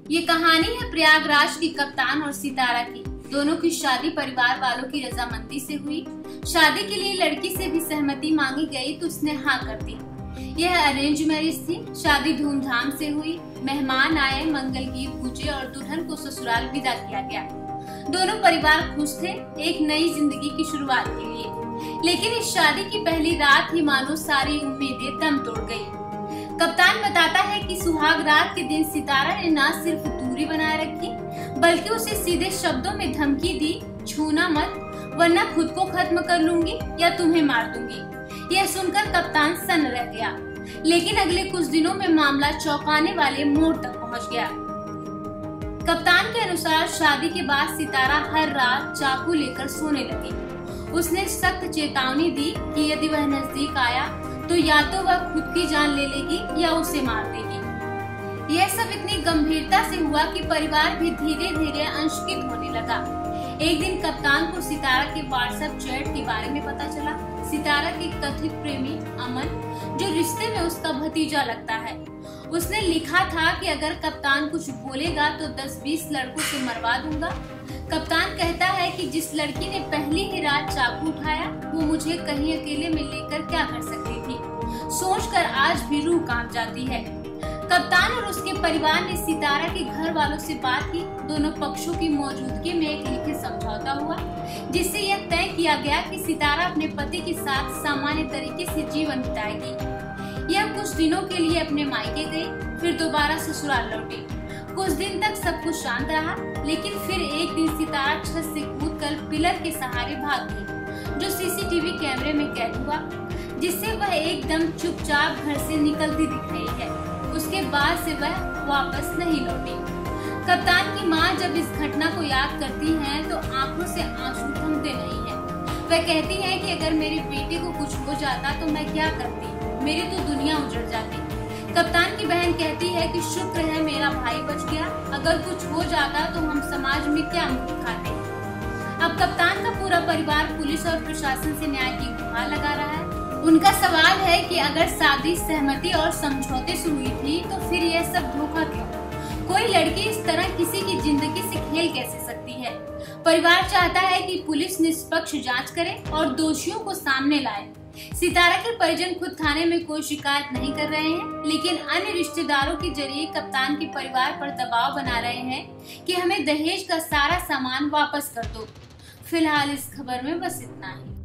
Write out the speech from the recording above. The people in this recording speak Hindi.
ये कहानी है प्रयागराज की कप्तान और सितारा की। दोनों की शादी परिवार वालों की रजामंदी से हुई। शादी के लिए लड़की से भी सहमति मांगी गई तो उसने हाँ कर दी। यह अरेंज मैरिज थी। शादी धूमधाम से हुई। मेहमान आए, मंगल गीत गूंजे और दुल्हन को ससुराल विदा किया गया। दोनों परिवार खुश थे एक नई जिंदगी की शुरुआत के लिए। लेकिन इस शादी की पहली रात ही मानो सारी उम्मीदें दम तोड़ गई। कप्तान बताता है कि सुहाग रात के दिन सितारा ने न सिर्फ दूरी बनाए रखी बल्कि उसे सीधे शब्दों में धमकी दी, छूना मत वरना खुद को खत्म कर लूंगी या तुम्हें मार दूंगी। यह सुनकर कप्तान सन्न रह गया। लेकिन अगले कुछ दिनों में मामला चौंकाने वाले मोड़ तक पहुंच गया। कप्तान के अनुसार शादी के बाद सितारा हर रात चाकू लेकर सोने लगी। उसने सख्त चेतावनी दी कि यदि वह नजदीक आया तो या तो वह खुद की जान ले लेगी या उसे मार देगी। यह सब इतनी गंभीरता से हुआ कि परिवार भी धीरे धीरे अंशकित होने लगा। एक दिन कप्तान को सितारा के व्हाट्सएप चैट के बारे में पता चला। सितारा के कथित प्रेमी अमन, जो रिश्ते में उसका भतीजा लगता है, उसने लिखा था कि अगर कप्तान कुछ बोलेगा तो 10-20 लड़कों से मरवा दूंगा। कप्तान कहता है कि जिस लड़की ने पहली ही रात चाकू उठाया वो मुझे कहीं अकेले में लेकर क्या कर सकती थी। सोचकर आज भी रूह कांप जाती है। कप्तान और उसके परिवार ने सितारा के घर वालों से बात की। दोनों पक्षों की मौजूदगी में एक लिखित समझौता हुआ जिससे यह तय किया गया कि सितारा अपने पति के साथ सामान्य तरीके से जीवन बिताएगी। यह कुछ दिनों के लिए अपने मायके गई, फिर दोबारा ससुराल लौटी। कुछ दिन तक सब कुछ शांत रहा, लेकिन फिर एक दिन सितारा छत से कूदकर पिलर के सहारे भाग गई, जो सीसीटीवी कैमरे में कैद हुआ, जिससे वह एकदम चुपचाप घर से निकलती दिख रही है। उसके बाद से वह वापस नहीं लौटी। कप्तान की माँ जब इस घटना को याद करती हैं, तो आंखों से आंसू थमते नहीं हैं। वह कहती है कि अगर मेरे बेटे को कुछ हो जाता तो मैं क्या करती, मेरी तो दुनिया उजड़ जाती। कप्तान की बहन कहती है कि शुक्र है मेरा भाई बच गया, अगर कुछ हो जाता तो हम समाज में क्या मुंह दिखाते। अब कप्तान का पूरा परिवार पुलिस और प्रशासन से न्याय की गुहार लगा रहा है। उनका सवाल है कि अगर शादी सहमति और समझौते से हुई थी तो फिर यह सब धोखा क्यों? कोई लड़की इस तरह किसी की जिंदगी से खेल कैसे सकती है? परिवार चाहता है कि पुलिस निष्पक्ष जांच करे और दोषियों को सामने लाए। सितारा के परिजन खुद थाने में कोई शिकायत नहीं कर रहे हैं, लेकिन अन्य रिश्तेदारों के जरिए कप्तान के परिवार पर दबाव बना रहे हैं कि हमें दहेज का सारा सामान वापस कर दो। फिलहाल इस खबर में बस इतना ही।